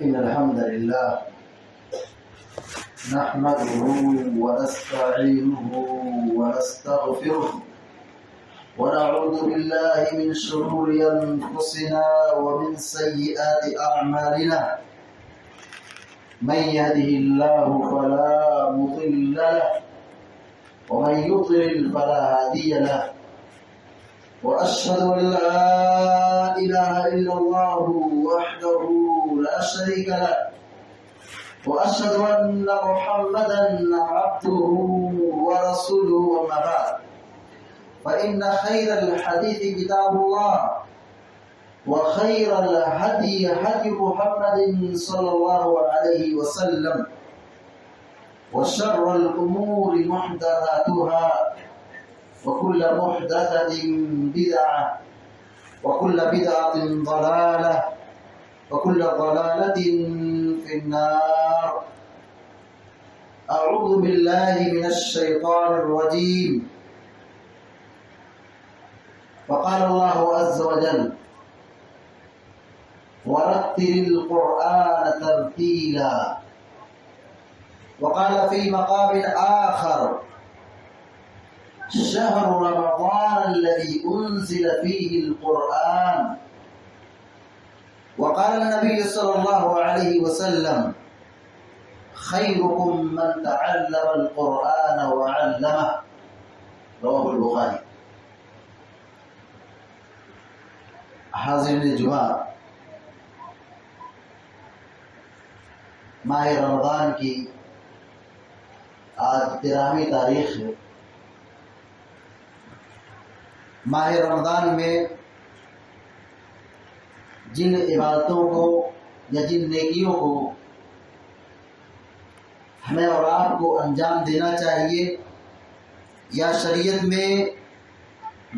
إن الحمد لله نحمده ونستعينه ونستغفره ونعوذ بالله من شرور أنفسنا ومن سيئات أعمالنا. من يهده الله فلا مضل له ومن يضلل فلا هادي له. وأشهد أن لا إله إلا الله وحده لا شريك له وأشهد أن محمدا عبده ورسوله. وما بعد، فإن خير الحديث كتاب الله وخير الهدي هدي محمد صلى الله عليه وسلم وشر الأمور محدثاتها وكل محدثة بدعة وكل بدعة ضلالة وكل ضلالة في النار. أعوذ بالله من الشيطان الرجيم. وقال الله عز وجل: ورتل القرآن ترتيلا. وقال في مقام آخر: شهر رمضان الذي أنزل فيه القرآن. وقال النبي صلى الله عليه وسلم: خيركم من تعلم القرآن وعلمه. رواه البخاری. حاضرین جمعہ، ماہ رمضان کی آج 13ویں تاریخ ہے. ماہ رمضان میں جن عبادتوں کو یا جن نیکیوں کو ہمیں اور آپ کو انجام دینا چاہیے، یا شریعت میں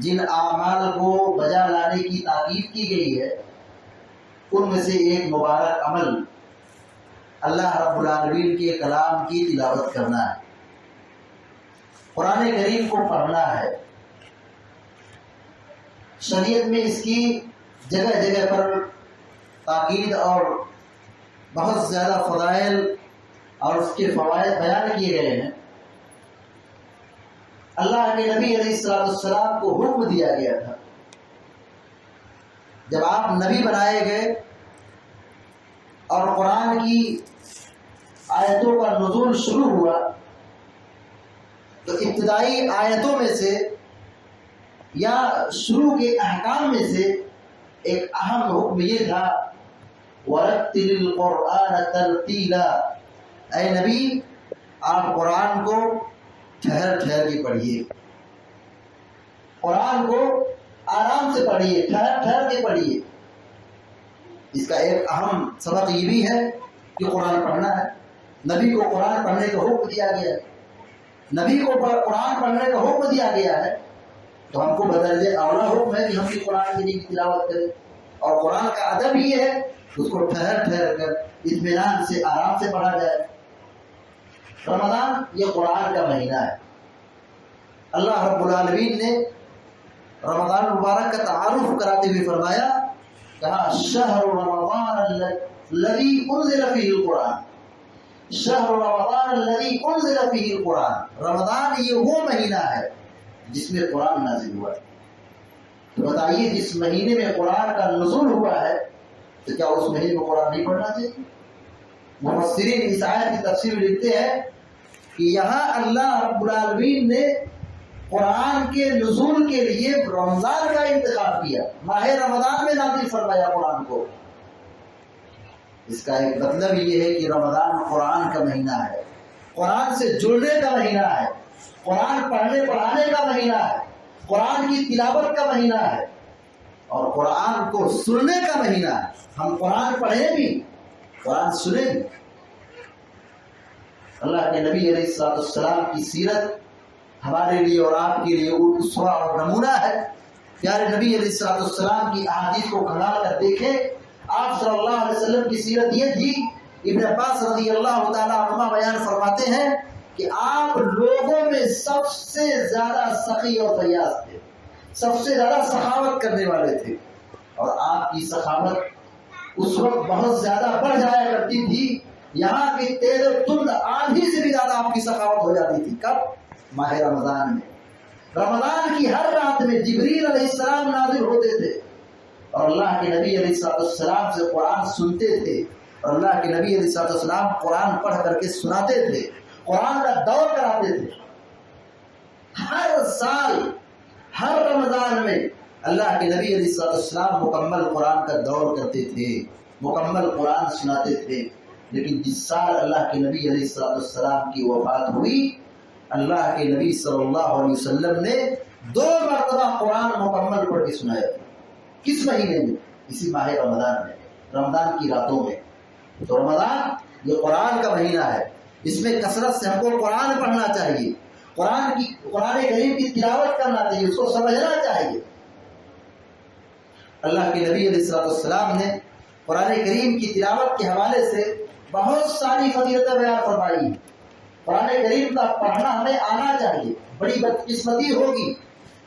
جن اعمال کو بجا لانے کی تاکید کی گئی ہے، ان میں سے ایک مبارک عمل اللہ رب العالمین کے کلام کی تلاوت کرنا ہے، قرآن کریم کو پڑھنا ہے. شریعت میں اس کی جگہ جگہ پر تاکید اور بہت زیادہ فضائل اور اس کے فوائد بیان کیے گئے ہیں. اللہ کے نبی علیہ السلام کو حکم دیا گیا تھا، جب آپ نبی بنائے گئے اور قرآن کی آیتوں کا نزول شروع ہوا، تو ابتدائی آیتوں میں سے یا شروع کے احکام میں سے ایک اہم حکم یہ تھا: وَرَتِّلِ الْقُرْآنَ تَرْتِيلًا. اے نبی، آپ قرآن کو ٹھہر ٹھہر کے پڑھیے، قرآن کو آرام سے پڑھیے، ٹھہر ٹھہر کے پڑھیے. اس کا ایک اہم سبق یہ بھی ہے کہ قرآن پڑھنا ہے. نبی کو قرآن پڑھنے کا حکم دیا گیا ہے. نبی کو قرآن پڑھنے کا حکم دیا گیا ہے، تو ہم کو بدرجہ اولا حکم ہے کہ ہم بھی قرآن کی تلاوت کریں. اور قرآن کا ادب یہ ہے کہ اس کو ٹھہر ٹھہر کر اطمینان سے آرام سے پڑھا جائے. رمضان یہ قرآن کا مہینہ ہے. اللہ رب العالمین نے رمضان المبارک کا تعارف کراتے ہوئے فرمایا، کہا: شہر رمضان الذی انزل فیہ القرآن. شہر رمضان الذی انزل فیہ القرآن. رمضان یہ وہ مہینہ ہے جس میں قرآن نازل ہوا ہے. تو بتائیے، جس مہینے میں قرآن کا نزول ہوا ہے تو کیا اس مہینے میں قرآن نہیں پڑھنا چاہیے؟ مفسرین اس آیت کی تفسیر لکھتے ہیں کہ یہاں اللہ رب العالمین نے قرآن کے نزول کے لیے رمضان کا انتخاب کیا، ماہ رمضان میں نازل فرمایا قرآن کو. اس کا ایک مطلب یہ ہے کہ رمضان قرآن کا مہینہ ہے، قرآن سے جڑنے کا مہینہ ہے، قرآن پڑھنے پڑھانے کا مہینہ ہے، قرآن کی تلاوت کا مہینہ ہے، اور قرآن کو سننے کا مہینہ ہے. ہم قرآن پڑھیں بھی، قرآن سنیں بھی. اللہ کے نبی علیہ السلام کی سیرت ہمارے لیے اور آپ کے لیے اسوہ اور نمونہ ہے. پیارے نبی علیہ السلام کی احادیث کو کھنگال کر دیکھیں. آپ صلی اللہ علیہ وسلم کی سیرت یہ تھی. ابن عباس رضی اللہ تعالیٰ عنہما بیان فرماتے ہیں کہ آپ لوگوں میں سب سے زیادہ سخی اور فیاض تھے، سب سے زیادہ سخاوت کرنے والے تھے. اور آپ کی سخاوت اس وقت بہت زیادہ بڑھ جایا کرتی تھی، یہاں کی تیز تند آندھی سے بھی زیادہ آپ کی سخاوت ہو جاتی تھی۔ کب؟ ماہ رمضان میں۔ رمضان کی ہر رات میں جبریل علیہ السلام نازل ہوتے تھے اور اللہ کے نبی علیہ السلام سے قرآن سنتے تھے، اور اللہ کے نبی علیہ السلام قرآن پڑھ کر کے سناتے تھے، قرآن کا دور کراتے تھے۔ ہر سال ہر رمضان میں اللہ کے نبی علیہ السلام مکمل قرآن کا دور کرتے تھے، مکمل قرآن سناتے تھے۔ لیکن جس سال اللہ کے نبی علیہ السلام کی وفات ہوئی، اللہ کے نبی صلی اللہ علیہ وسلم نے 2 مرتبہ قرآن مکمل پڑھ کے سنایا تھا۔ کس مہینے میں؟ اسی ماہ رمضان میں، رمضان کی راتوں میں۔ تو رمضان یہ قرآن کا مہینہ ہے، اس میں کثرت سے ہم کو قرآن پڑھنا چاہیے، قرآن کریم کی تلاوت کرنا چاہیے، اس کو سمجھنا چاہیے۔ اللہ کے نبی علیہ السلام نے قرآن کریم کی تلاوت کے حوالے سے بہت ساری فضیلتیں بیان فرمائی ہیں۔ قرآن کریم کا پڑھنا ہمیں آنا چاہیے۔ بڑی بدقسمتی ہوگی،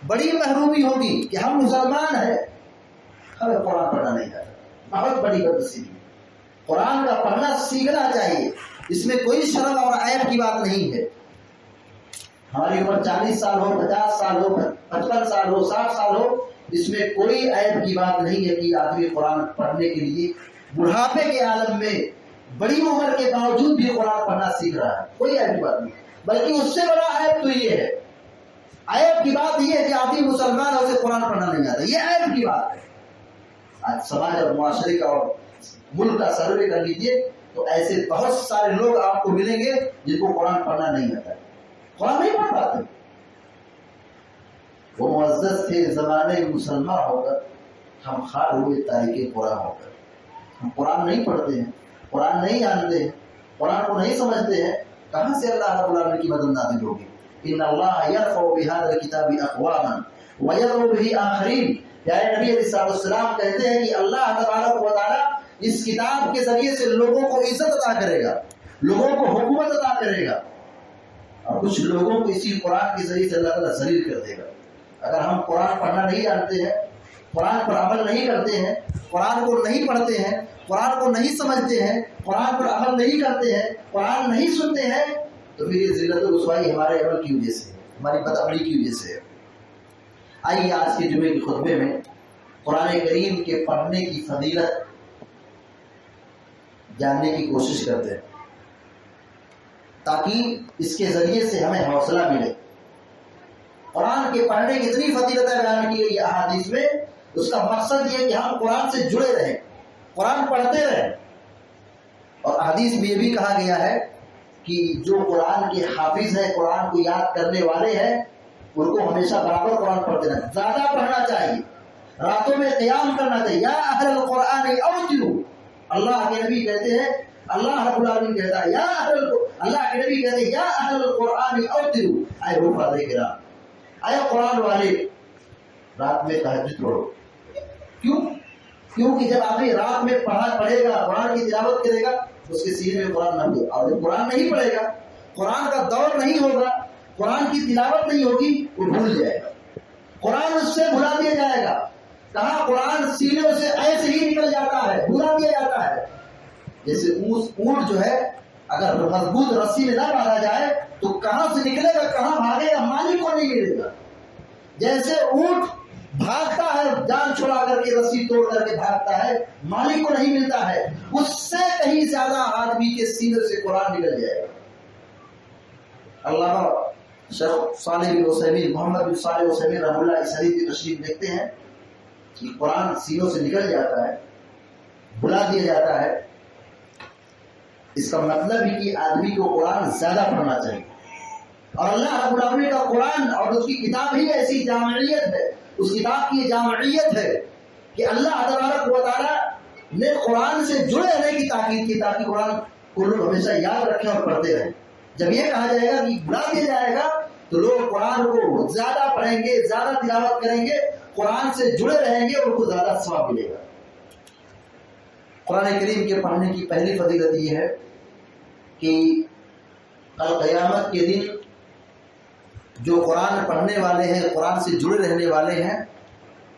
بڑی محرومی ہوگی کہ ہم مسلمان ہیں، ہمیں قرآن پڑھنا نہیں آتا، بہت بڑی بدقسمتی۔ قرآن کا پڑھنا سیکھنا چاہیے، اس میں کوئی شرم اور عیب کی بات نہیں ہے۔ ہماری عمر 40 سال ہو، 50 سال ہو، 55 سال ہو، 60 سال ہو، اس میں کوئی عیب کی بات نہیں ہے کہ آدمی قرآن پڑھنے کے لیے بڑھاپے کے عالم میں بڑی عمر کے باوجود بھی قرآن پڑھنا سیکھ رہا ہے، کوئی عیب کی بات نہیں۔ بلکہ اس سے بڑا عیب تو یہ ہے، عیب کی بات یہ ہے کہ آدمی مسلمان ہے، اسے قرآن پڑھنا نہیں آتا، یہ عیب کی بات ہے۔ آج سماج اور معاشرے کا اور ملک کا سروے کر لیجیے تو ایسے بہت سارے لوگ آپ کو ملیں گے جن کو قرآن پڑھنا نہیں آتا، قرآن نہیں پڑھ پاتے۔ وہ معزز تھے زمانے مسلمان ہو کر، ہم خار ہوئے تاریخ قرآن ہو کر۔ ہم قرآن نہیں پڑھتے ہیں، قرآن نہیں جانتے ہیں، قرآن کو نہیں سمجھتے ہیں، کہاں سے اللہ رب العالمین کی مدد نازل ہوگی؟ ان اللہ یرفع بہذا الکتاب اقواما ویضع بہ آخرین۔ پیارے نبی علیہ السلام کہتے ہیں کہ اللہ تبارک و تعالی اس کتاب کے ذریعے سے لوگوں کو عزت عطا کرے گا، لوگوں کو حکومت عطا کرے گا، اور کچھ لوگوں کو اسی قرآن کے ذریعے سے اللہ تعالیٰ ذلیل کر دے گا۔ اگر ہم قرآن پڑھنا نہیں جانتے ہیں، قرآن پر عمل نہیں کرتے ہیں، قرآن کو نہیں پڑھتے ہیں، قرآن کو نہیں سمجھتے ہیں، قرآن پر عمل نہیں کرتے ہیں، قرآن نہیں سنتے ہیں، تو پھر یہ ذلت و رسوائی ہمارے عمل کی وجہ سے ہے، ہماری بدعملی کی وجہ سے ہے۔ آئیے آج کے جمعے کے خطبے میں قرآن کریم کے پڑھنے کی فضیلت جاننے کی کوشش کرتے ہیں، تاکہ اس کے ذریعے سے ہمیں حوصلہ ملے۔ قرآن کے پڑھنے کی اتنی فضیلتیں بیان کی گئی احادیث میں، اس کا مقصد یہ کہ ہم قرآن سے جڑے رہیں، قرآن پڑھتے رہیں۔ اور احادیث میں یہ بھی کہا گیا ہے کہ جو قرآن کے حافظ ہیں، قرآن کو یاد کرنے والے ہیں، ان کو ہمیشہ برابر قرآن پڑھتے رہیں، زیادہ پڑھنا چاہیے، راتوں میں قیام کرنا چاہیے۔ یا اہل القرآن اوتروا، اللہ کے نبی کہتے ہیں، اللہ رب العالمین کہتا ہے اللہ کے نبی کہتے ہیں یا اہل القرآن اوتروا، اے حفاظ کرام، اے قرآن والے، رات میں تہجد پڑھو۔ کیونکہ جب آدمی رات میں پڑھے گا، قرآن کی تلاوت کرے گا، اس کے سینے میں قرآن نہ ہوگا، اور جب قرآن نہیں پڑھے گا، قرآن کا دور نہیں ہوگا، قرآن کی تلاوت نہیں ہوگی، وہ بھول جائے گا، قرآن اس سے بھلا دیا جائے گا۔ کہاں قرآن سینے سے ایسے ہی نکل جاتا ہے، بھلا دیا جاتا ہے۔ جیسے اونٹ جو ہے اگر مضبوط رسی میں نہ باندھا جائے تو کہاں سے نکلے گا، کہاں بھاگے گا، مالک کو نہیں ملے گا۔ جیسے اونٹ بھاگتا ہے جان چھڑا کر کے، رسی توڑ کر کے بھاگتا ہے، مالک کو نہیں ملتا ہے، اس سے کہیں زیادہ آدمی کے سینے سے قرآن نکل جائے گا۔ اللہ شیخ صالح بن عثیمین، محمد بن صالح عثیمین رحمہ اللہ اس حدیث کی تشریح دیکھتے ہیں کہ قرآن سینوں سے نکل جاتا ہے، بھلا دیا جاتا ہے۔ اس کا مطلب ہے کہ آدمی کو قرآن زیادہ پڑھنا چاہیے، اور اللہ رب العالمین کا قرآن اور اس کی کتاب ہی ایسی جامعیت ہے، اس کتاب کی جامعیت ہے کہ اللہ تبارک و تعالی نے قرآن سے جڑے رہنے کی تاکید کی، تاکہ قرآن کو لوگ ہمیشہ یاد رکھیں اور پڑھتے رہیں۔ جب یہ کہا جائے گا کہ بلا دیا جائے گا تو لوگ قرآن کو زیادہ پڑھیں گے، زیادہ تلاوت کریں گے، قرآن سے جڑے رہیں گے، ان کو زیادہ ثواب ملے گا۔ قرآن کریم کے پڑھنے کی پہلی فضیلت یہ ہے کہ کل قیامت کے دن جو قرآن پڑھنے والے ہیں، قرآن سے جڑے رہنے والے ہیں،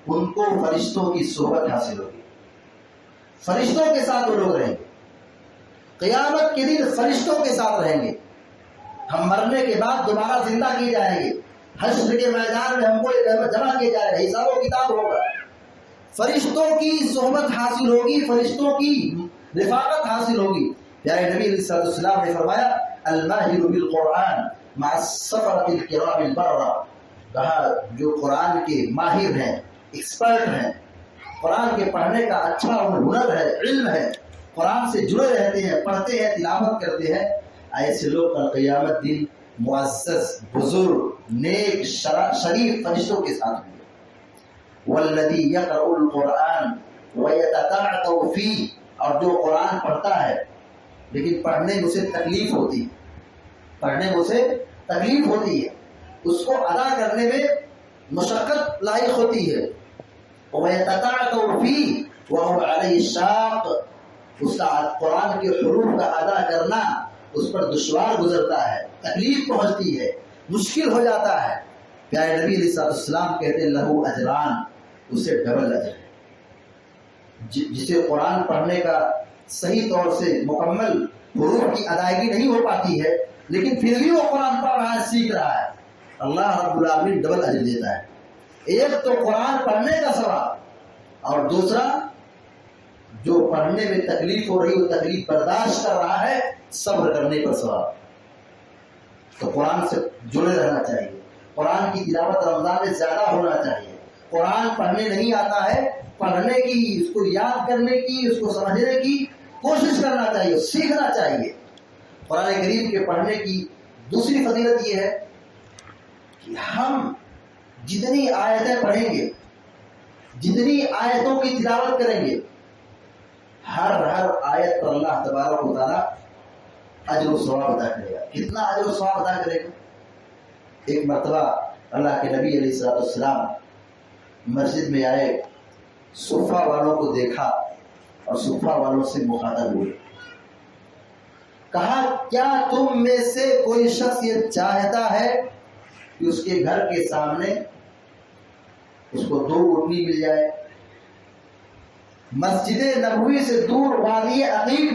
ان کو فرشتوں کی صحبت حاصل ہوگی۔ فرشتوں کے ساتھ وہ لوگ رہیں گے. قیامت کے دن فرشتوں کے ساتھ رہیں گے. ہم مرنے کے بعد دوبارہ زندہ کیے جائیں گے. حشر کے میدان میں ہم کو جمع کیے جائے گا. حساب و کتاب ہوگا. فرشتوں کی صحبت حاصل ہوگی, فرشتوں کی رفاقت حاصل ہوگی. پیارے نبی علیہ السلام نے فرمایا الماہر بالقرآن مع السفرۃ الکرام البررہ. کہا جو قرآن کے ماہر ہیں, ایکسپرٹ ہیں, قرآن کے پڑھنے کا اچھا ہنر ہے, علم ہے, قرآن سے جڑے رہتے ہیں, پڑھتے ہیں, تلاوت کرتے ہیں, ایسے لوگ کل قیامت دن معزز, بزرگ, نیک, شریف فرشتوں کے ساتھ ہوں گے. والذی یقرأ القرآن ویتتعتع فیہ. اور جو قرآن پڑھتا ہے لیکن پڑھنے میں اسے تکلیف ہوتی ہے, پڑھنے میں اسے تکلیف ہوتی ہے, اس کو ادا کرنے میں مشقت لاحق ہوتی ہے. وَيَتَتَعْتَعُ فِيهِ وَهُوَ عَلَيْهِ الشَّاقُ. اس کا قرآن کے حروف کا ادا کرنا اس پر دشوار گزرتا ہے, تکلیف پہنچتی ہے, مشکل ہو جاتا ہے. پیارے نبی علیہ السلام کہتے ہیں لہو اجران, اسے ڈبل اجر ہے. جسے قرآن پڑھنے کا صحیح طور سے مکمل حروف کی ادائیگی نہیں ہو پاتی ہے لیکن پھر بھی وہ قرآن پڑھ رہا ہے, سیکھ رہا ہے, اللہ رب العالمین ڈبل اجر دیتا ہے. ایک تو قرآن پڑھنے کا ثواب, اور دوسرا جو پڑھنے میں تکلیف ہو رہی ہے وہ تکلیف برداشت کر رہا ہے, صبر کرنے پر ثواب. تو قرآن سے جڑے رہنا چاہیے. قرآن کی تلاوت رمضان میں زیادہ ہونا چاہیے. قرآن پڑھنے نہیں آتا ہے, پڑھنے کی, اس کو یاد کرنے کی, اس کو سمجھنے کی کوشش کرنا چاہیے, سیکھنا چاہیے. قرآن کریم کے پڑھنے کی دوسری فضیلت یہ ہے کہ ہم جتنی آیتیں پڑھیں گے, جتنی آیتوں کی تلاوت کریں گے, ہر آیت پر اللہ تبارک و تعالیٰ اجر و ثواب عطا کرے گا. کتنا اجر و ثواب عطا کرے گا؟ ایک مرتبہ اللہ کے نبی علیہ السلام مسجد میں آئے, صفہ والوں کو دیکھا اور صفہ والوں سے مخاطب ہوئے. کہا کیا تم میں سے کوئی شخص یہ چاہتا ہے کہ اس کے گھر کے سامنے اس کو 2 اونٹنی مل جائے؟ مسجد نبوی سے دور وادی عقیق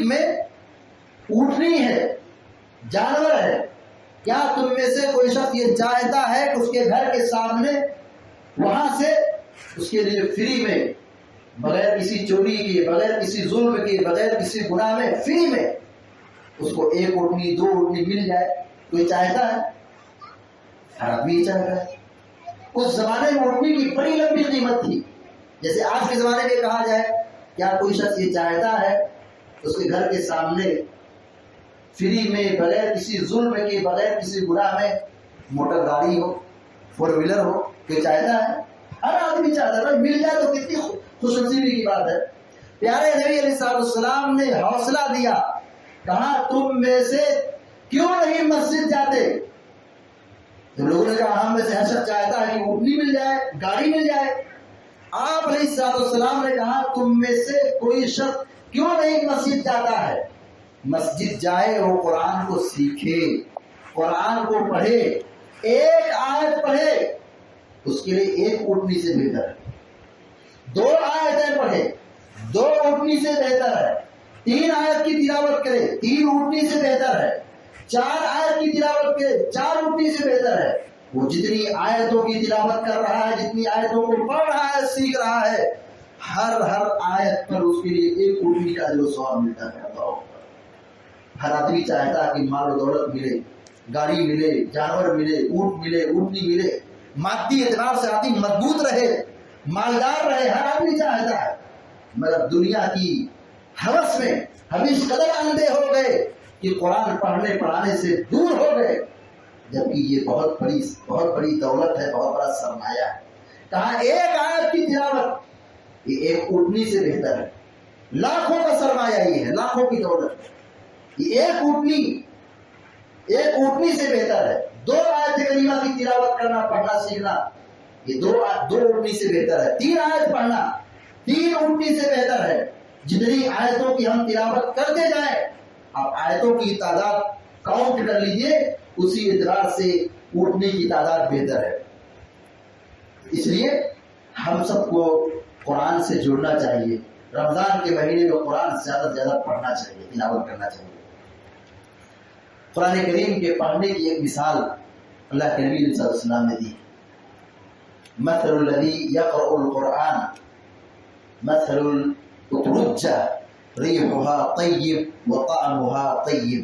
میں اونٹنی ہے, جانور ہے. کیا تم میں سے کوئی شخص یہ چاہتا ہے کہ اس کے گھر کے سامنے وہاں سے اس کے لیے فری میں, بغیر کسی چوری کے, بغیر کسی ظلم کے, بغیر کسی گناہ میں, فری میں اس کو 1 اونٹنی 2 اونٹنی مل جائے؟ کوئی چاہتا ہے؟ ہر آدمی چاہتا ہے. اس زمانے میں اونٹنی کی بڑی لمبی قیمت تھی. جیسے آج کے زمانے میں کہا جائے کیا کوئی شخص یہ چاہتا ہے اس کے گھر کے سامنے فری میں, بغیر کسی ظلم کے, بغیر کسی گناہ میں موٹر گاڑی ہو, 4 ویلر ہو؟ کوئی چاہتا ہے؟ ہر آدمی چاہتا ہے. مل جائے تو کتنی خوش نصیبی کی بات ہے. پیارے نبی علیہ السلام نے حوصلہ دیا, کہا تم میں سے کیوں نہیں مسجد جاتے؟ تو لوگوں نے کہا ہم میں سے ہر شخص چاہتا ہے کہ اونٹنی مل جائے, گاڑی مل جائے. آپ علیہ السلام نے کہا تم میں سے کوئی شخص کیوں نہیں مسجد جاتا ہے؟ مسجد جائے, وہ قرآن کو سیکھے, قرآن کو پڑھے, 1 آیت پڑھے, اس کے لیے 1 اونٹنی سے بہتر ہے. 2 آیتیں پڑھے, 2 اونٹنی سے بہتر ہے. 3 آیت کی تلاوت کرے, 3 اونٹنی سے بہتر ہے. 4 آیت کی تلاوت کرے, 4 اونٹنی سے بہتر ہے. وہ جتنی آیتوں کی تلاوت کر رہا ہے, جتنی آیتوں کو پڑھ رہا ہے, سیکھ رہا ہے, ہر آیت پر اس کے لیے 1 اونٹنی کا اجر و ثواب ملتا ہے. ہر آدمی چاہتا ہے کہ مال و دولت ملے, گاڑی ملے, جانور ملے, اونٹ ملے, اونٹنی ملے, مادی اعتبار سے آدمی مضبوط رہے, مالدار رہے, ہر آدمی چاہتا ہے. مگر دنیا کی ہوس میں ہم اس قدر اندھے ہو گئے کہ قرآن پڑھنے پڑھانے سے دور ہو گئے, جبکہ یہ بہت بڑی دولت ہے, بہت بڑا سرمایہ ہے. کہا 1 آیت کی تلاوت یہ 1 اونٹنی سے بہتر ہے. لاکھوں کا سرمایہ یہ ہے, لاکھوں کی دولت. یہ 1 اونٹنی سے بہتر ہے. 2 آیت کریمہ کی تلاوت کرنا, پڑھنا, سیکھنا, یہ 2 اونٹنی سے بہتر ہے. 3 آیت پڑھنا 3 اونٹنی سے بہتر ہے. جتنی آیتوں کی ہم تلاوت کرتے جائیں, اب آیتوں کی تعداد کاؤنٹ کر لیجئے, اسی اعتبار سے اونٹنی کی تعداد بہتر ہے. اس لیے ہم سب کو قرآن سے جڑنا چاہیے. رمضان کے مہینے میں قرآن زیادہ سے زیادہ پڑھنا چاہیے, تلاوت کرنا چاہیے. قرآن کریم کے پڑھنے کی ایک مثال اللہ کے نبی صلی اللہ علیہ وسلم نے دی. مثل الذی یقرأ القرآن مثل الاترجة ریحها طیب وطعمها طیب.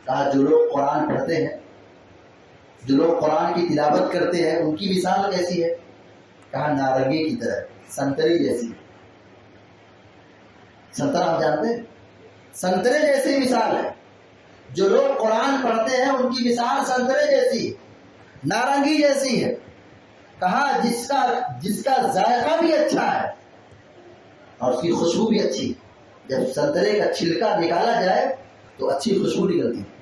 کہا جو لوگ قرآن پڑھتے ہیں, جو لوگ قرآن کی تلاوت کرتے ہیں, ان کی مثال کیسی ہے؟ کہا نارنگی کی طرح, سنتری جیسی. سنترا ہم جانتے ہیں, سنترے جیسی مثال ہے. جو لوگ قرآن پڑھتے ہیں ان کی مثال سنترے جیسی, نارنگی جیسی ہے. کہا جس کا ذائقہ بھی اچھا ہے اور اس کی خوشبو بھی اچھی. جب سنترے کا چھلکا نکالا جائے تو اچھی خوشبو نکلتی ہے.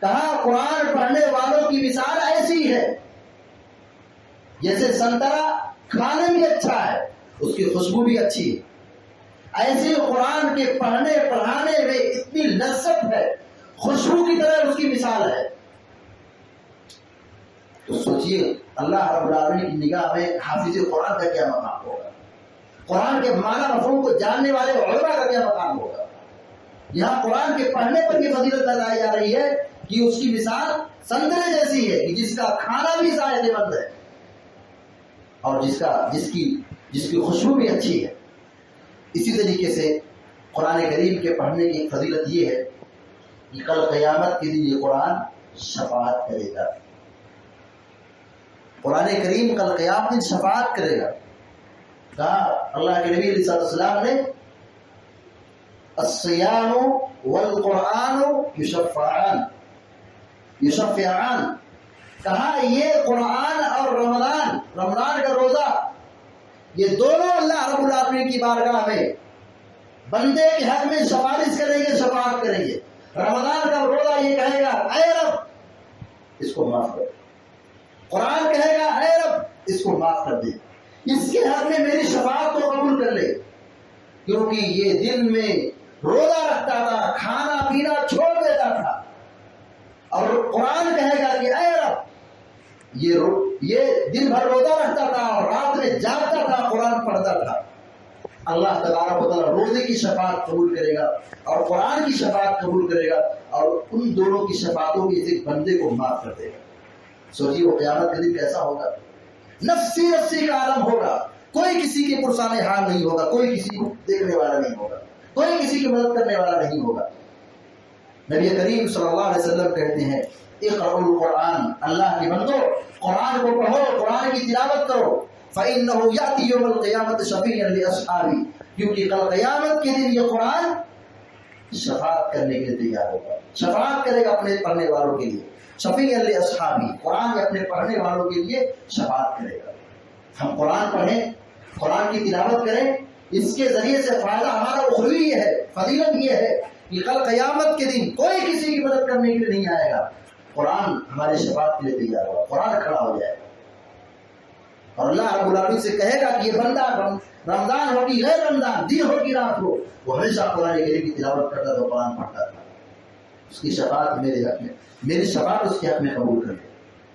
کہا قرآن پڑھنے والوں کی مثال ایسی ہے جیسے سنترا کھانے بھی اچھا ہے, اس کی خوشبو بھی اچھی ہے. ایسے قرآن کے پڑھنے پڑھانے میں اتنی لذت ہے, خوشبو کی طرح اس کی مثال ہے. تو سوچئے اللہ رب العالمین کی نگاہ میں حافظ قرآن کا کیا مقام ہوگا, قرآن کے معنی مفہوم کو جاننے والے علماء کا کیا مقام ہوگا. یہاں قرآن کے پڑھنے پر یہ فضیلت بتائی جا رہی ہے کہ اس کی مثال سنترے جیسی ہے کہ جس کا کھانا بھی ذائقے مند ہے اور جس کی خوشبو بھی اچھی ہے. اسی طریقے سے قرآن کریم کے پڑھنے کی فضیلت یہ ہے کہ کل قیامت کے دن یہ قرآن شفاعت کرے گا. قرآن کریم کل قیامت دن شفاعت کرے گا. کہا اللہ کے نبی علیہ السلام نے الصیام والقرآن یشفعان. کہا یہ قرآن اور رمضان کا روزہ, یہ دونوں اللہ رب العالمین کی بارگاہ میں بندے کے حق میں سفارش کریں گے, شفاعت کریں گے. رمضان کا روزہ یہ کہے گا اے رب اس کو معاف کر. قرآن کہے گا اے رب اس کو معاف کر دے, اس کے حق میں میری شفاعت کو قبول کر لے, کیونکہ یہ دن میں روزہ رکھتا تھا, کھانا پینا چھوڑ دیتا تھا. اور قرآن کہے گا کہ اے رب یہ دن بھر روزہ رکھتا تھا اور رات میں جاگتا تھا, قرآن پڑھتا تھا. اللہ تبارک و تعالیٰ روزے کی شفاعت قبول کرے گا اور قرآن کی شفاعت قبول کرے گا اور ان دونوں کی شفاعتوں کی ایک بندے کو معاف کر دے گا. سوچیے وہ قیامت کے دن کیسا ہوگا. نفسی کا عالم ہوگا, کوئی کسی کے پرسان حال نہیں ہوگا, کوئی کسی کو دیکھنے والا نہیں ہوگا, کوئی کسی کی مدد کرنے والا نہیں ہوگا. نبی کریم صلی اللہ علیہ وسلم کہتے ہیں اقرأوا القرآن, اللہ کے بندو قرآن کو پڑھو, قرآن کی تلاوت کرو. فإنه يأتي يوم القيامة شفيعا لأصحابه, کیونکہ کل قیامت کے دن یہ قرآن شفاعت کرنے کے لیے تیار ہوگا, شفاعت کرے گا اپنے پڑھنے والوں کے لیے. شفیع لأصحابه, قرآن کے اپنے پڑھنے والوں کے لیے شفاعت کرے گا. ہم قرآن پڑھیں, قرآن کی تلاوت کریں, اس کے ذریعے سے فائدہ ہمارا اخروی یہ ہے, فضیلت یہ ہے کہ کل قیامت کے دن کوئی کسی کی مدد کرنے کے لیے نہیں آئے گا, قرآن ہمارے شفاعت کے لیے تیار ہوگا, قرآن کھڑا ہو جائے گا. اور اللہ رب العالمین سے کہے گا کہ یہ بندہ رمضان ہو کہ غیر رمضان, دن ہو کہ رات ہو, وہ ہمیشہ قرآن کریم کی تلاوت کرتا تھا, قرآن پڑھتا تھا. اس کی شفاعت میرے حق میں, میری شفاعت اس کے حق میں قبول کر لے.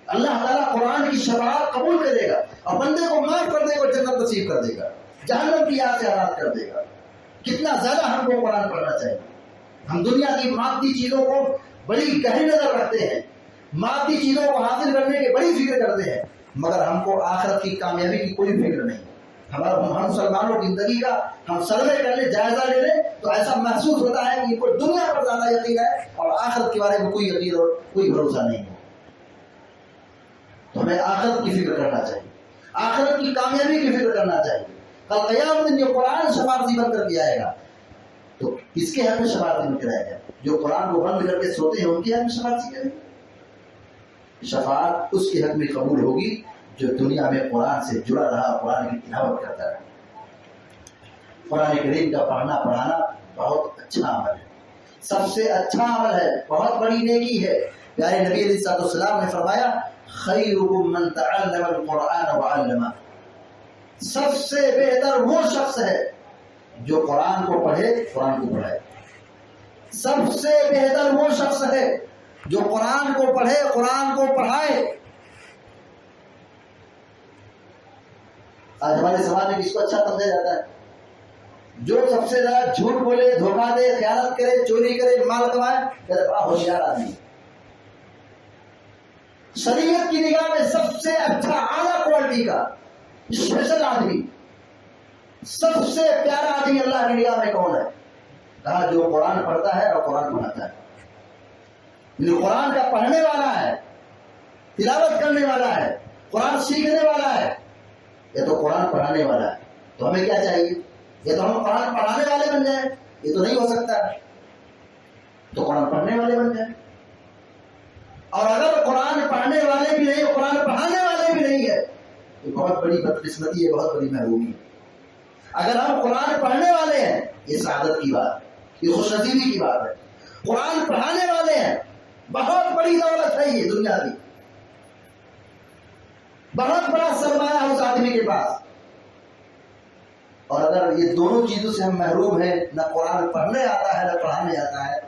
اللہ تعالیٰ قرآن کی شفاعت قبول کرے گا اور بندے کو معاف کر دے گا, جنت نصیب کر دے گا, جہنم کی آگ سے آزاد کر دے گا. کتنا زیادہ ہم کو قرآن پڑھنا چاہیے. ہم دنیا کی مادی چیزوں کو بڑی گہری نظر رکھتے ہیں, مادی چیزوں کو حاصل کرنے کی بڑی فکر کرتے ہیں, مگر ہم کو آخرت کی کامیابی کی کوئی فکر نہیں. ہم مسلمانوں کی زندگی کا ہم سروے کر لیں, جائزہ لے لیں تو ایسا محسوس ہوتا ہے کہ کوئی دنیا پر زیادہ یقین ہے اور آخرت کے بارے میں کوئی یقین اور کوئی بھروسہ نہیں ہے. تو ہمیں آخرت کی فکر کرنا چاہیے, آخرت کی کامیابی کی فکر کرنا چاہیے. کل قیامت دن جو قرآن شفاعتی بن کر کے آئے گا تو کس کے حق میں شفاعتی بن کر آئے گا؟ جو قرآن کو بند کر کے سوتے ہیں ان کے حق میں شفاعتی کریں گے. شفاعت اس کے حق میں قبول ہوگی جو دنیا میں قرآن سے جڑا رہا, قرآن کی تلاوت کرتا رہا. قرآن کریم کا پڑھنا پڑھانا بہت اچھا عمل ہے, سب سے اچھا عمل ہے, بہت بڑی نیکی ہے. پیارے نبی علیہ السلام نے فرمایا خیرکم من تعلم القرآن وعلمہ, سب سے بہتر وہ شخص ہے جو قرآن کو پڑھے, قرآن کو پڑھائے. سب سے بہتر وہ شخص ہے جو قرآن کو پڑھے, قرآن کو پڑھائے. آج ہمارے سماج میں کس کو اچھا سمجھا جاتا ہے؟ جو سب سے زیادہ جھوٹ بولے، دھوکہ دے، خیانت کرے، چوری کرے، مال کمائے، کہتے بڑا ہوشیار آدمی. شریعت کی نگاہ میں سب سے اچھا اعلیٰ کوالٹی کا اسپیشل آدمی، سب سے پیارا آدمی اللہ کی نگاہ میں کون ہے؟ کہا جو قرآن پڑھتا ہے اور قرآن پڑھاتا ہے. جو قرآن کا پڑھنے والا ہے، تلاوت کرنے والا ہے، قرآن سیکھنے والا ہے، یہ تو قرآن پڑھانے والا ہے. تو ہمیں کیا چاہیے؟ یہ تو ہم قرآن پڑھانے والے بن جائیں. یہ تو نہیں ہو سکتا، تو قرآن پڑھنے والے بن جائیں. اور اگر قرآن پڑھنے والے بھی نہیں، قرآن پڑھانے والے بھی نہیں ہے، تو بہت بڑی بدقسمتی ہے، بہت بڑی محرومی ہے. اگر ہم قرآن پڑھنے والے ہیں، یہ سعادت کی بات ہے، یہ خوش نصیبی کی بات ہے. قرآن پڑھانے والے ہیں، بہت بڑی دولت ہے یہ دنیا کی، بہت بڑا سرمایہ ہے اس آدمی کے پاس. اور اگر یہ دونوں چیزوں سے ہم محروم ہیں، نہ قرآن پڑھنے آتا ہے نہ پڑھانے آتا ہے،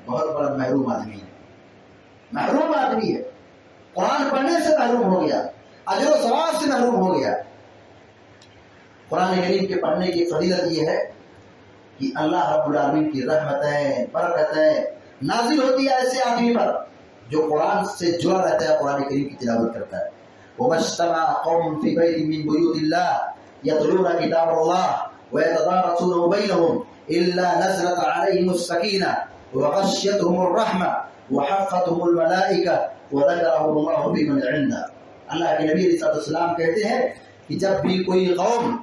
بہت بڑا محروم آدمی ہے. محروم آدمی ہے، قرآن پڑھنے سے محروم ہو گیا، اجر و ثواب سے محروم ہو گیا. قرآن کریم کے پڑھنے کی فضیلت یہ ہے کہ اللہ رب العالمین کی رحمتیں، برکتیں نازل ہوتی ہے ایسے آدمی پر جو قرآن سے جڑا رہتا ہے، قرآن کریم کی تلاوت کرتا ہے. وَمَا اجْتَمَعَ قَوْمٌ فِي بَيْتٍ مِّن بُيُوتِ اللَّهِ يَتْلُونَ كِتَابَ اللَّهِ وَيَتَدَارَسُونَهُ بَيْنَهُمْ إِلَّا نَزَلَتْ عَلَيْهِمُ السَّكِينَةُ وَغَشِّيَتْهُمُ الرَّحْمَةُ وَحَفَّتْهُمُ الْمَلَائِكَةُ وَذَكَرَهُمُ اللَّهُ فِي مَنْ عِندَهُ. اللہ کے نبی علیہ السلام کہتے ہیں کہ جب بھی کوئی قوم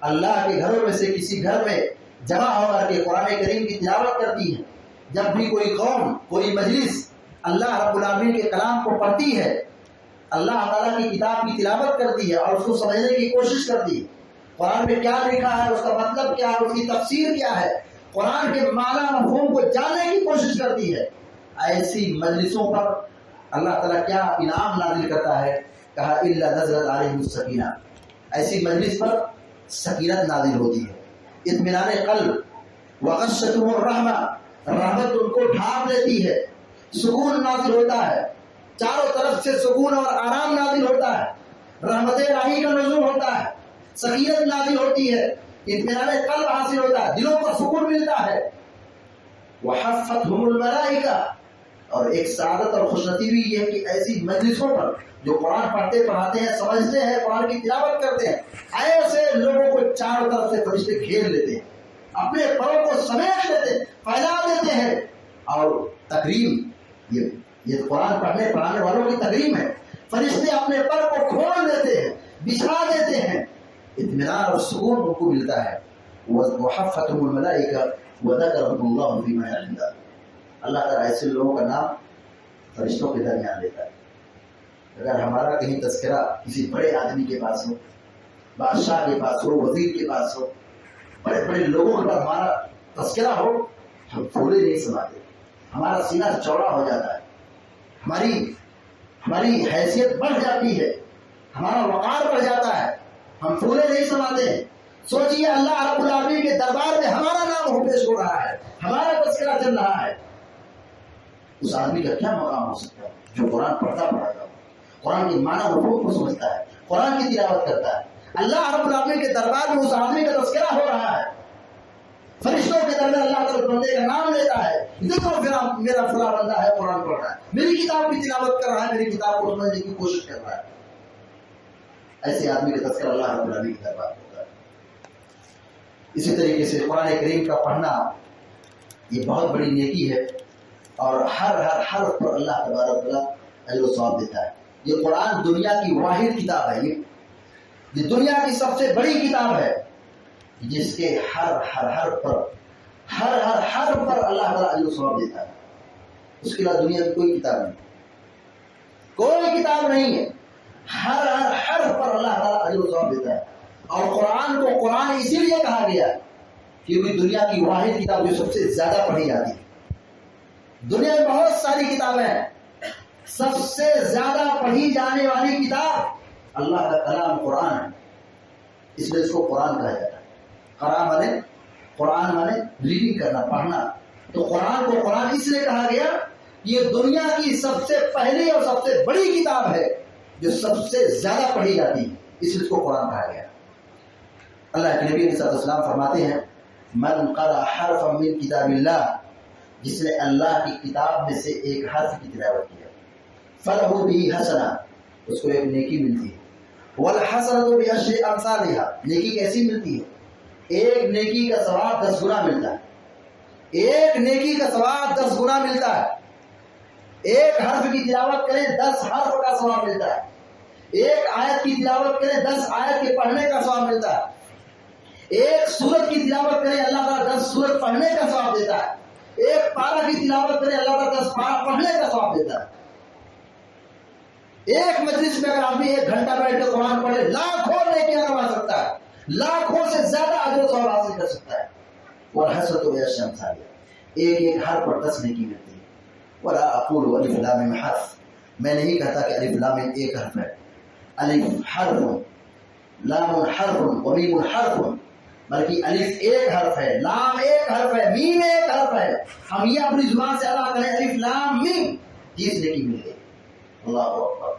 اللہ کے گھروں میں سے کسی گھر میں جمع ہو کر کے قرآن کریم کی تلاوت کرتی ہے، جب بھی کوئی قوم، کوئی مجلس اللہ رب العالمین کے کلام کو پڑھتی ہے، اللہ تعالیٰ کی کتاب کی تلاوت کرتی ہے اور اس کو سمجھنے کی کوشش کرتی ہے، قرآن میں کیا لکھا ہے، اس کا مطلب کیا ہے، اس کی تفسیر کیا ہے، قرآن کے معنی مفہوم کو جاننے کی کوشش کرتی ہے، ایسی مجلسوں پر اللہ تعالیٰ کیا انعام نازل کرتا ہے؟ کہا الا نزلت علیہم السکینہ. ایسی مجلس پر سکینت نازل ہوتی ہے، اطمینان قلب، وغشتہم الرحمہ، رحمت ان کو ڈھانپ لیتی ہے، سکون نازل ہوتا ہے، چاروں طرف سے سکون اور آرام نازل ہوتا ہے، رحمت الہی کا نزول ہوتا ہے، سکینت نازل ہوتی ہے، اطمینان قلب حاصل ہوتا ہے، دلوں کو سکون ملتا ہے. وحفتہم الملائکہ، اور ایک سعادت اور خوش نصیبی یہ ہے کہ ایسی مجلسوں پر جو قرآن پڑھتے پڑھاتے ہیں، سمجھتے ہیں، قرآن کی تلاوت کرتے ہیں، ایسے لوگوں کو چاروں طرف سے فرشتے گھیر لیتے ہیں، اپنے پروں کو سمیٹ لیتے ہیں، پھیلا دیتے ہیں. اور تکریم، یہ قرآن پڑھنے پڑھانے والوں کی تکریم ہے. فرشتے اپنے پر کو کھول دیتے ہیں، بچھا دیتے ہیں، اطمینان اور سکون ان کو ملتا ہے. وحفتہم الملائکہ وذکرہم اللہ فی من عنده. اللہ تعالیٰ ایسے لوگوں کا نام فرشتوں کے درمیان لیتا ہے. اگر ہمارا کہیں تذکرہ کسی بڑے آدمی کے پاس ہو، بادشاہ کے پاس ہو، وزیر کے پاس ہو، بڑے بڑے لوگوں کے پاس ہمارا تذکرہ ہو، ہم پھولے نہیں سماتے، ہمارا سینہ چوڑا ہو جاتا ہے، ہماری حیثیت بڑھ جاتی ہے، ہمارا وقار بڑھ جاتا ہے، ہم پھولے نہیں سماتے ہیں. سوچئے اللہ رب العالمین کے دربار میں ہمارا نام ہو پیش ہو رہا ہے، ہمارا تذکرہ چل رہا ہے. اس آدمی کا کیا مقام ہو سکتا ہے جو قرآن پڑھتا ہو، قرآن کی معنی مفہوم کو سمجھتا ہے، قرآن کی تلاوت کرتا ہے. اللہ رب العالمین کے دربار میں اس آدمی کا تذکرہ ہو رہا ہے، فرشتوں کے درمیان اللہ تعالیٰ بندے کا نام لیتا ہے، دیکھو میرا فلاں بندہ ہے، قرآن پڑھ رہا ہے، میری کتاب کی تلاوت کر رہا ہے، میری کتاب کو سمجھنے کی کوشش کر رہا ہے. ایسے آدمی کا تذکرہ اللہ رب العالمین کے دربار میں ہوتا ہے. اسی طریقے سے قرآن کریم کا پڑھنا یہ بہت بڑی نیکی ہے، اور ہر حرف پر اللہ تبارک و تعالیٰ اجر و ثواب دیتا ہے. یہ قرآن دنیا کی واحد کتاب ہے، یہ دنیا کی سب سے بڑی کتاب ہے جس کے ہر حرف پر اللہ تعالیٰ اجر و ثواب دیتا ہے. اس کے علاوہ دنیا میں کوئی کتاب نہیں، کوئی کتاب نہیں ہے، ہر حرف پر اللہ تعالیٰ اجر و ثواب دیتا ہے. اور قرآن کو قرآن اسی لیے کہا گیا کیونکہ دنیا کی واحد کتاب جو سب سے زیادہ پڑھی جاتی ہے. دنیا میں بہت ساری کتابیں ہیں، سب سے زیادہ پڑھی جانے والی کتاب اللہ کا کلام قرآن ہے، اس لیے اس کو قرآن کہا جاتا ہے. قرآن مانے ریڈنگ کرنا، پڑھنا. تو قرآن کو قرآن اس لیے کہا گیا یہ دنیا کی سب سے پہلی اور سب سے بڑی کتاب ہے جو سب سے زیادہ پڑھی جاتی ہے، اس لیے اس کو قرآن کہا گیا. اللہ کے نبی علیہ الصلوۃ والسلام فرماتے ہیں من قرأ حرفا من کتاب اللہ، جس نے اللہ کی کتاب میں سے ایک حرف کی تلاوت کیا، فلہ بہ حسنہ، اس کو ایک نیکی ملتی ہے، والحسنۃ بعشر امثالھا، نیکی کیسی ملتی ہے؟ ایک نیکی کا ثواب 10 گنا ملتا ہے، ایک نیکی کا ثواب 10 گنا ملتا ہے۔ ایک حرف کی تلاوت کریں 10 حرف کا ثواب ملتا ہے، ایک آیت کی تلاوت کریں 10 آیت کے پڑھنے کا ثواب ملتا ہے، ایک سورت کی تلاوت کریں اللہ تعالیٰ 10 سورت پڑھنے کا ثواب دیتا ہے، ایک پارہ کی تلاوت کریں اللہ تعالیٰ 10 پارہ پڑھنے کا ثواب دیتا ہے۔ ایک مجلس میں اگر آدمی 1 گھنٹہ بیٹھ کے قرآن پڑھے لاکھوں نیکیاں کما سکتا ہے، لاکھوں سے زیادہ اجر و ثواب حاصل کر سکتا ہے۔ والحسنۃ بعشر امثالھا، ایک ایک حرف پر 10 نیکی ملتی ہے۔ ولا اقول الف لام میم حرف، میں نہیں کہتا کہ الف لام میم ایک حرف ہے، الف حرف، لام حرف و میم حرف، بلکہ الف ایک حرف ہے، لام ایک حرف ہے، میم ایک حرف ہے۔ ہم یہ اپنی زبان سے ادا کریں الف لام میم، 30 نیکی مل گئی۔ اللہ اکبر۔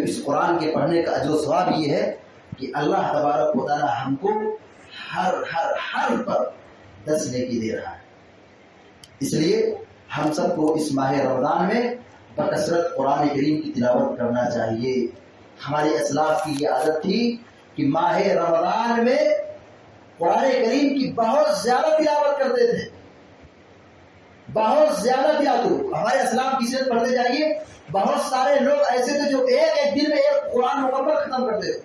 اس قرآن کے پڑھنے کا اجر و ثواب یہ ہے کہ اللہ تبارک و تعالی ہم کو ہر حرف پر 10 نیکی دے رہا ہے۔ اس لیے ہم سب کو اس ماہ رمضان میں بکثرت قرآن کریم کی تلاوت کرنا چاہیے۔ ہمارے اسلاف کی یہ عادت تھی کہ ماہ رمضان میں قرآن کریم کی بہت زیادہ تلاوت کرتے تھے، بہت زیادہ تلاوت۔ ہمارے اسلاف کی سیرت پڑھتے جائیے، بہت سارے لوگ ایسے تھے جو ایک دن میں ایک قرآن مکمل ختم کرتے تھے،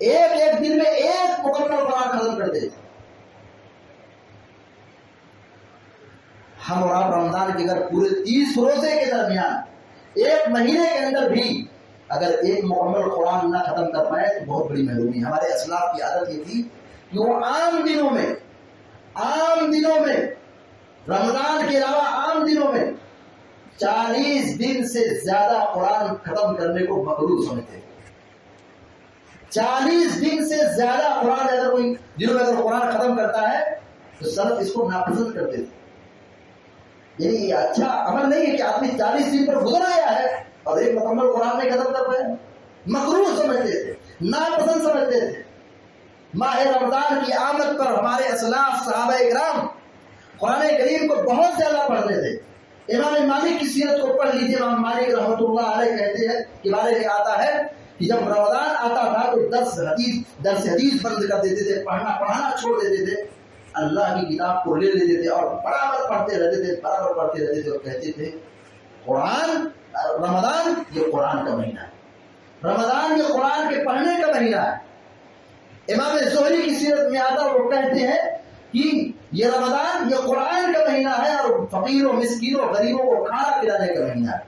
ایک دن میں ایک مکمل قرآن ختم کرتے تھے۔ ہم اور آپ رمضان کے اگر پورے 30 روزے کے درمیان ایک مہینے کے اندر بھی اگر ایک مکمل قرآن نہ ختم کر پائے تو بہت بڑی محرومی۔ ہمارے اسلاف کی عادت یہ تھی کہ وہ عام دنوں میں رمضان کے علاوہ عام دنوں میں 40 دن سے زیادہ قرآن ختم کرنے کو مکروہ سمجھتے ہیں۔ 40 دن سے زیادہ قرآن اگر کوئی دنوں میں اگر قرآن ختم کرتا ہے تو سلف اس کو ناپسند کرتے تھے۔ یعنی یہ اچھا عمل نہیں ہے کہ آدمی 40 دن پر گزر آیا ہے اور ایک مکمل قرآن نہیں ختم کر پائے، مکروہ سمجھتے تھے، ناپسند سمجھتے تھے۔ ماہ رمضان کی آمد پر ہمارے اسلاف صحابہ اکرام قرآن کریم کو بہت زیادہ پڑھتے تھے۔ امام مالک کی سیرت کو پڑھ لیجیے، امام مالک رحمۃ اللہ علیہ کہتے ہیں کہ بارے میں آتا ہے کہ جب رمضان آتا تھا تو درس حدیث بند کر دیتے تھے، پڑھانا چھوڑ دیتے تھے، اللہ کی کتاب کو لے لیتے تھے اور برابر پڑھتے رہتے تھے اور کہتے تھے رمضان یہ قرآن کا مہینہ ہے، رمضان یہ قرآن کے پڑھنے کا مہینہ ہے۔ امام زہری کی سیرت میں آتا وہ کہتے ہیں کہ یہ رمضان یہ قرآن کا مہینہ ہے اور فقیروں مسکینوں غریبوں کو کھانا کھلانے کا مہینہ ہے۔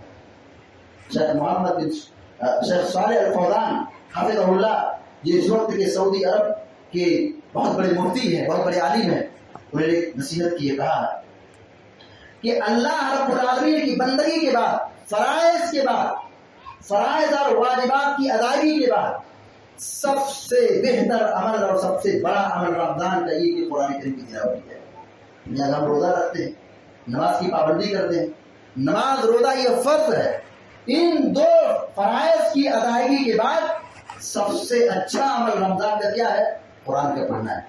شیخ صالح الفوزان حفظہ اللہ، یہ اس وقت کے سعودی عرب کے بہت بڑے مفتی ہیں، بہت بڑے عالم ہیں، انہوں نے ایک نصیحت کی، کہا کہ اللہ رب العالمین کی بندگی کے بعد، فرائض اور واجبات کی ادائیگی کے بعد سب سے بہتر عمل اور سب سے بڑا عمل رمضان کا یہ کہ قرآن کریم کی تلاوت ہے۔ لہذا ہم روزہ رکھتے ہیں، نماز کی پابندی کرتے ہیں، نماز روزہ یہ فرض ہے، ان 2 فرائض کی ادائیگی کے بعد سب سے اچھا عمل رمضان کا کیا ہے؟ قرآن کا پڑھنا ہے،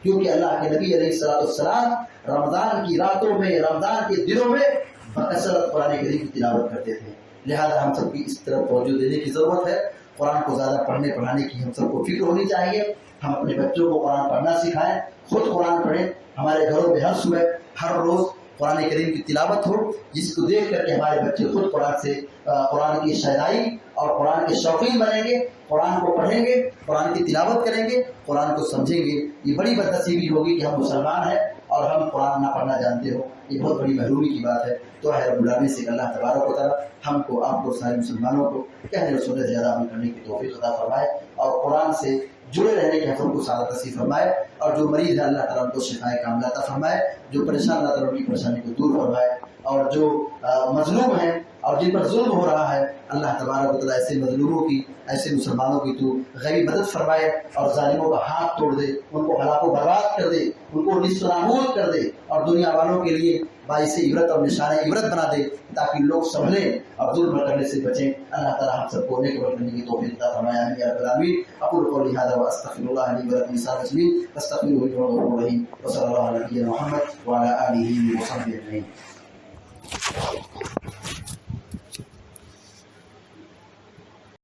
کیونکہ اللہ کے نبی علیہ السلام رمضان کی راتوں میں، رمضان کے دنوں میں بکثرت قرآن کریم کی تلاوت کرتے تھے۔ لہذا ہم سب کی اس طرف توجہ دینے کی ضرورت ہے، قرآن کو زیادہ پڑھنے پڑھانے کی ہم سب کو فکر ہونی چاہیے۔ ہم اپنے بچوں کو قرآن پڑھنا سکھائیں، خود قرآن پڑھیں، ہمارے گھروں میں ہر صبح ہر روز قرآن کریم کی تلاوت ہو، جس کو دیکھ کر کے ہمارے بچے خود قرآن کی شیدائی اور قرآن کے شوقین بنیں گے، قرآن کو پڑھیں گے، قرآن کی تلاوت کریں گے، قرآن کو سمجھیں گے۔ یہ بڑی بدنصیبی ہوگی کہ ہم مسلمان ہیں اور ہم قرآن نہ پڑھنا جانتے ہو، یہ بہت بڑی محرومی کی بات ہے۔ تو ہے رب العالمین سے اللہ تبارک و تعالی ہم کو، آپ کو، سارے مسلمانوں کو کہنے اور سننے سے زیادہ عمل کرنے کی توفیق عطا فرمائے اور قرآن سے جڑے رہنے کی ہم کو سعادت نصیب فرمائے، اور جو مریض ہے اللہ تعالیٰ ان کو شفائے کاملہ عطا فرمائے، جو پریشان اللہ تعالیٰ ان کی پریشانی کو دور فرمائے، اور جو مظلوم ہیں اور جن پر ظلم ہو رہا ہے اللہ تبارک و تعالیٰ ایسے مظلوموں کی، ایسے مسلمانوں کی تو غیبی مدد فرمائے اور ظالموں کا ہاتھ توڑ دے، ان کو ہلاک و برباد کر دے، ان کو نیست و نابود کر دے، اور دنیا والوں کے لیے باعث عبرت اور نشان عبرت بنا دے تاکہ لوگ سنبھلیں اور ظلم کرنے سے بچیں. اللہ تعالیٰ ہم سب کو نیک عمل کرنے کی توفیق عطا فرمائے. آمین یا رب العالمین. اقول قولی ھذا واستغفر اللہ لی ولکم ولسائر المسلمین فاستغفروہ انہ هو الغفور الرحیم. وصلی اللہ علی نبینا محمد وعلی آلہ وصحبہ اجمعین.